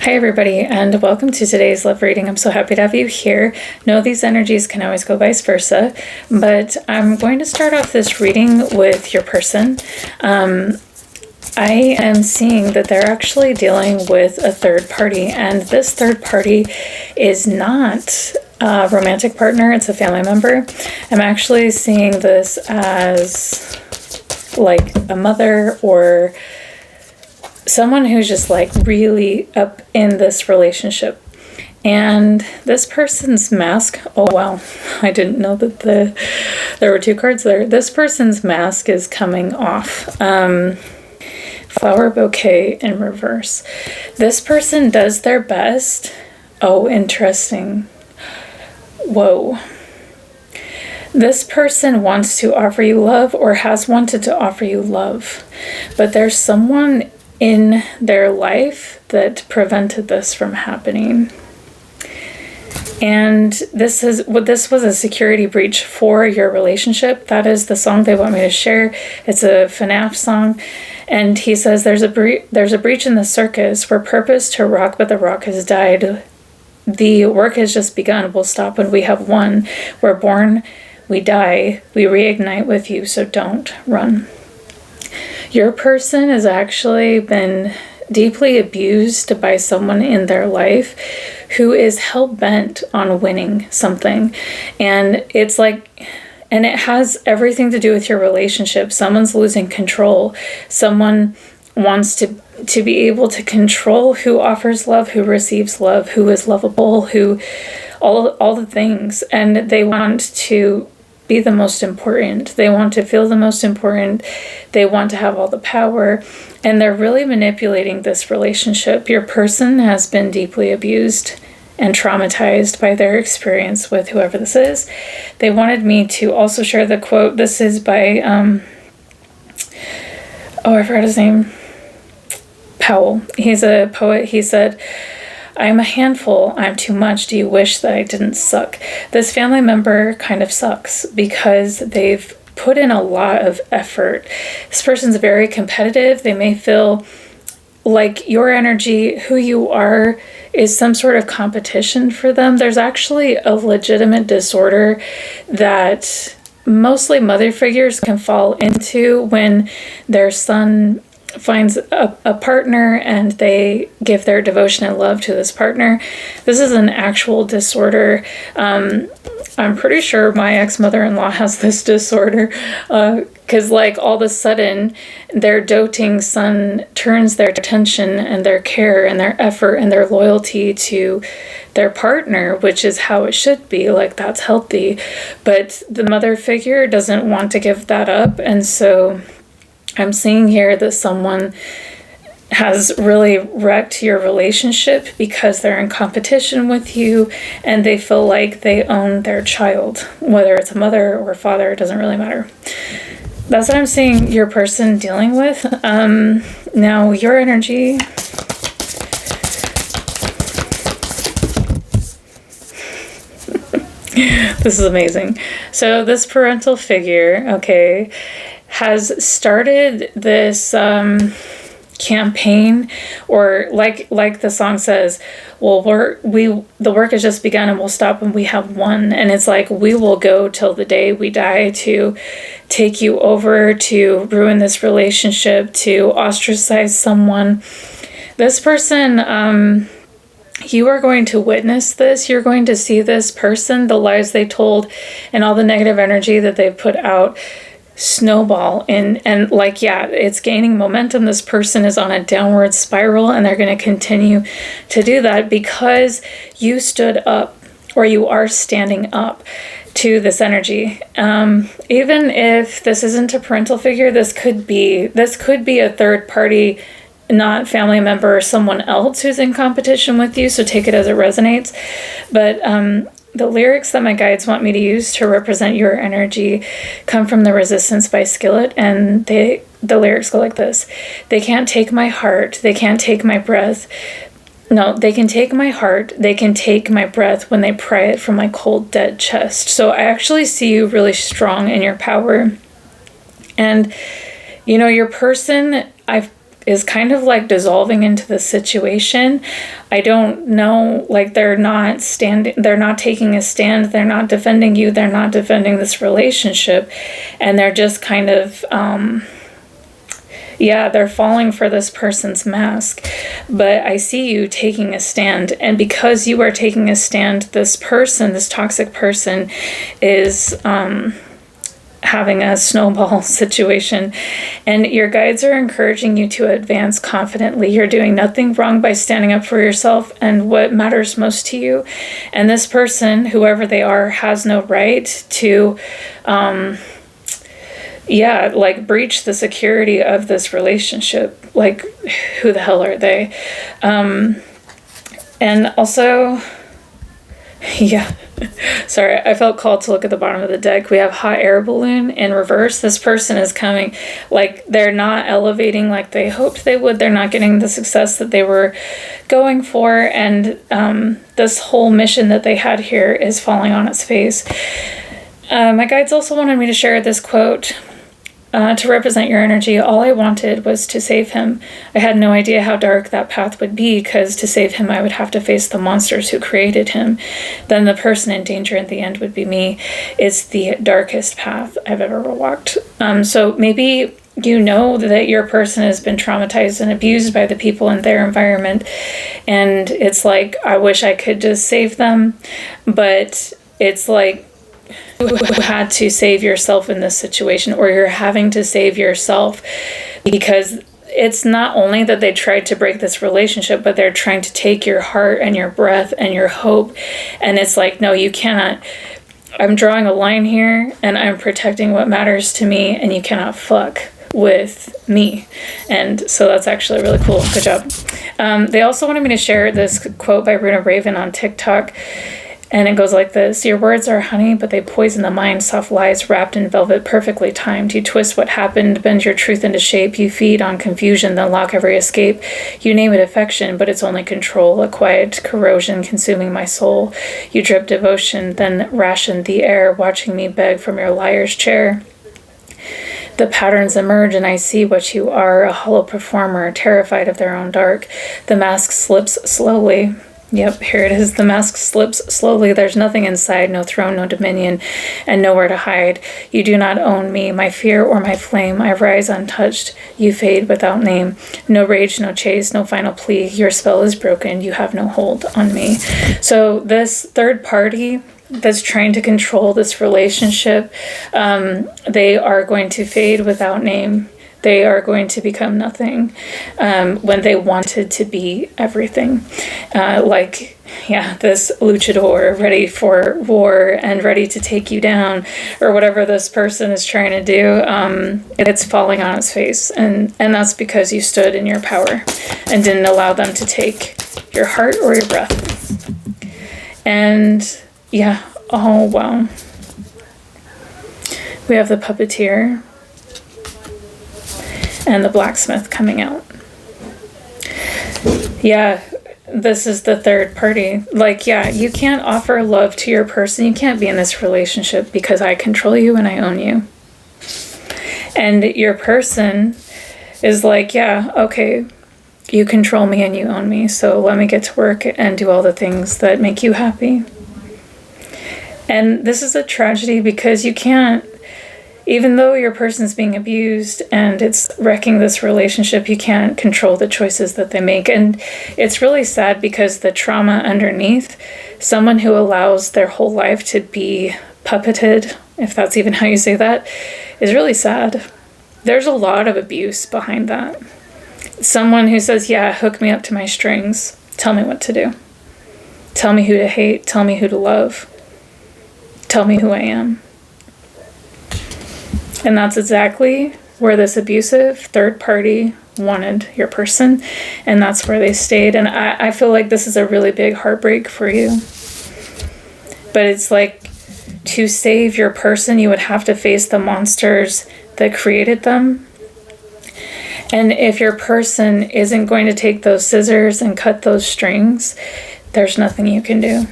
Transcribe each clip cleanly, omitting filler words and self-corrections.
Hi everybody, and welcome to today's love reading. I'm so happy to have you here. Know these energies can always go vice versa, but I'm going to start off this reading with your person. I am seeing that they're actually dealing with a third party, and this third party is not a romantic partner, it's a family member. I'm actually seeing this as like a mother or someone who's just like really up in this relationship. And this person's mask, oh wow, I didn't know that there were two cards there. This person's mask is coming off. Flower bouquet in reverse. This person does their best. Oh, interesting. Whoa. This person wants to offer you love or has wanted to offer you love, but there's someone in their life that prevented this from happening. And this was a security breach for your relationship. That is the song they want me to share. It's a FNAF song. And he says, there's a breach in the circus. We're purposed to rock, but the rock has died. The work has just begun. We'll stop when we have won. We're born, we die, we reignite with you, so don't run. Your person has actually been deeply abused by someone in their life who is hell-bent on winning something. And it's like, and it has everything to do with your relationship. Someone's losing control. Someone wants to be able to control who offers love, who receives love, who is lovable, who all the things. And they want to be the most important. They want to feel the most important. They want to have all the power, and they're really manipulating this relationship. Your person has been deeply abused and traumatized by their experience with whoever this is. They wanted me to also share the quote. This is by I forgot his name. Powell. He's a poet. He said, I'm a handful, I'm too much, do you wish that I didn't suck? This family member kind of sucks because they've put in a lot of effort. This person's very competitive. They may feel like your energy, who you are, is some sort of competition for them. There's actually a legitimate disorder that mostly mother figures can fall into when their son finds a partner and they give their devotion and love to this partner. This is an actual disorder. I'm pretty sure my ex-mother-in-law has this disorder because like all of a sudden their doting son turns their attention and their care and their effort and their loyalty to their partner, which is how it should be. Like, that's healthy. But the mother figure doesn't want to give that up, and so I'm seeing here that someone has really wrecked your relationship because they're in competition with you and they feel like they own their child. Whether it's a mother or a father, it doesn't really matter. That's what I'm seeing your person dealing with. Now, your energy. This is amazing. So this parental figure, okay, has started this campaign, or like the song says, well, the work has just begun and we'll stop when we have won. And it's like, we will go till the day we die to take you over, to ruin this relationship, to ostracize someone. This person, you are going to witness this. You're going to see this person, the lies they told and all the negative energy that they've put out, snowball and like, yeah, it's gaining momentum. This person is on a downward spiral and they're going to continue to do that because you stood up, or you are standing up to this energy. Even if this isn't a parental figure, this could be a third party, not family member, or someone else who's in competition with you, so take it as it resonates. But the lyrics that my guides want me to use to represent your energy come from The Resistance by Skillet, and the lyrics go like this. They can't take my heart, they can't take my breath. No, they can take my heart, they can take my breath when they pry it from my cold, dead chest. So I actually see you really strong in your power. And, you know, your person, is kind of like dissolving into the situation. I don't know, like they're not taking a stand, they're not defending you, they're not defending this relationship, and they're just kind of they're falling for this person's mask. But I see you taking a stand, and because you are taking a stand, this toxic person is having a snowball situation, and your guides are encouraging you to advance confidently. You're doing nothing wrong by standing up for yourself and what matters most to you. And this person, whoever they are, has no right to breach the security of this relationship. Like, who the hell are they? And also, sorry, I felt called to look at the bottom of the deck. We have hot air balloon in reverse. This person is coming, like, they're not elevating like they hoped they would. They're not getting the success that they were going for. And this whole mission that they had here is falling on its face. My guides also wanted me to share this quote. To represent your energy, all I wanted was to save him. I had no idea how dark that path would be, because to save him I would have to face the monsters who created him. Then the person in danger in the end would be me. It's the darkest path I've ever walked. So maybe you know that your person has been traumatized and abused by the people in their environment, and it's like, I wish I could just save them, but it's like, you had to save yourself in this situation, or you're having to save yourself, because it's not only that they tried to break this relationship, but they're trying to take your heart and your breath and your hope. And it's like, no, you cannot. I'm drawing a line here, and I'm protecting what matters to me, and you cannot fuck with me. And so that's actually really cool. Good job. They also wanted me to share this quote by Runa Raven on TikTok. And it goes like this: your words are honey, but they poison the mind. Soft lies wrapped in velvet, perfectly timed. You twist what happened, bend your truth into shape. You feed on confusion, then lock every escape. You name it affection, but it's only control. A quiet corrosion consuming my soul. You drip devotion, then ration the air, watching me beg from your liar's chair. The patterns emerge, and I see what you are, a hollow performer, terrified of their own dark. The mask slips slowly. Yep, here it is. The mask slips slowly. There's nothing inside, no throne, no dominion, and nowhere to hide. You do not own me, my fear or my flame. I rise untouched. You fade without name. No rage, no chase, no final plea. Your spell is broken. You have no hold on me. So this third party that's trying to control this relationship, they are going to fade without name. They are going to become nothing when they wanted to be everything. This luchador ready for war and ready to take you down, or whatever this person is trying to do, it's falling on its face. And that's because you stood in your power and didn't allow them to take your heart or your breath. And oh wow. We have the Puppeteer and the blacksmith coming out. This is the third party. You can't offer love to your person. You can't be in this relationship because I control you and I own you. And your person is like, okay, you control me and you own me, so let me get to work and do all the things that make you happy. And this is a tragedy because you can't, even though your person's being abused and it's wrecking this relationship, you can't control the choices that they make. And it's really sad because the trauma underneath, someone who allows their whole life to be puppeted, if that's even how you say that, is really sad. There's a lot of abuse behind that. Someone who says, hook me up to my strings. Tell me what to do. Tell me who to hate. Tell me who to love. Tell me who I am. And that's exactly where this abusive third party wanted your person. And that's where they stayed. And I feel like this is a really big heartbreak for you. But it's like, to save your person, you would have to face the monsters that created them. And if your person isn't going to take those scissors and cut those strings, there's nothing you can do.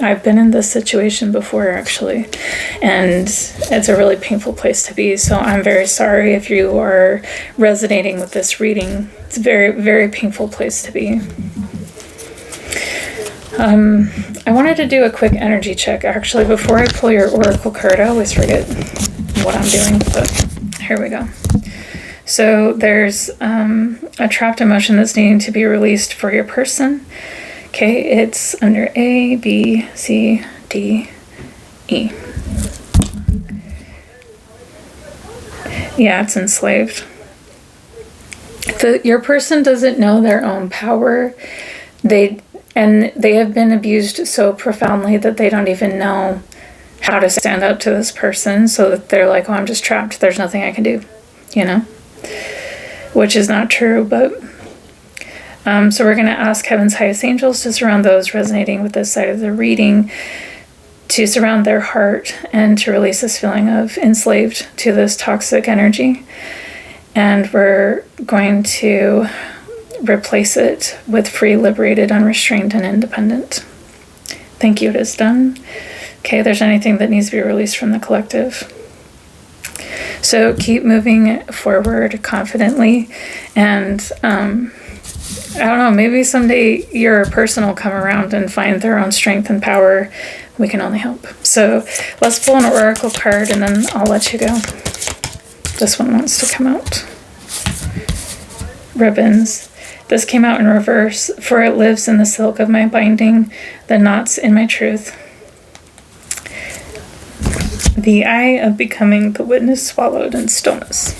I've been in this situation before, actually, and it's a really painful place to be. So I'm very sorry if you are resonating with this reading. It's a very, very painful place to be. I wanted to do a quick energy check, actually, before I pull your oracle card. I always forget what I'm doing, but here we go. So there's a trapped emotion that's needing to be released for your person. Okay, it's under A, B, C, D, E. Yeah, it's enslaved. Your person doesn't know their own power. They have been abused so profoundly that they don't even know how to stand up to this person, so that they're like, oh, I'm just trapped. There's nothing I can do, you know? Which is not true, but... so we're going to ask Heaven's highest angels to surround those resonating with this side of the reading, to surround their heart and to release this feeling of enslaved to this toxic energy. And we're going to replace it with free, liberated, unrestrained, and independent. Thank you, it is done. Okay, there's anything that needs to be released from the collective. So keep moving forward confidently, and I don't know, maybe someday your person will come around and find their own strength and power. We can only hope. So let's pull an oracle card and then I'll let you go. This one wants to come out. Ribbons. This came out in reverse. For it lives in the silk of my binding, the knots in my truth. The eye of becoming the witness swallowed in stillness.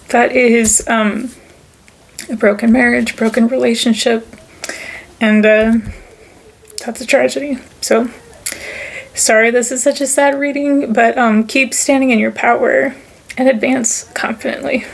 That is a broken marriage, broken relationship, and that's a tragedy. So sorry this is such a sad reading, but keep standing in your power and advance confidently.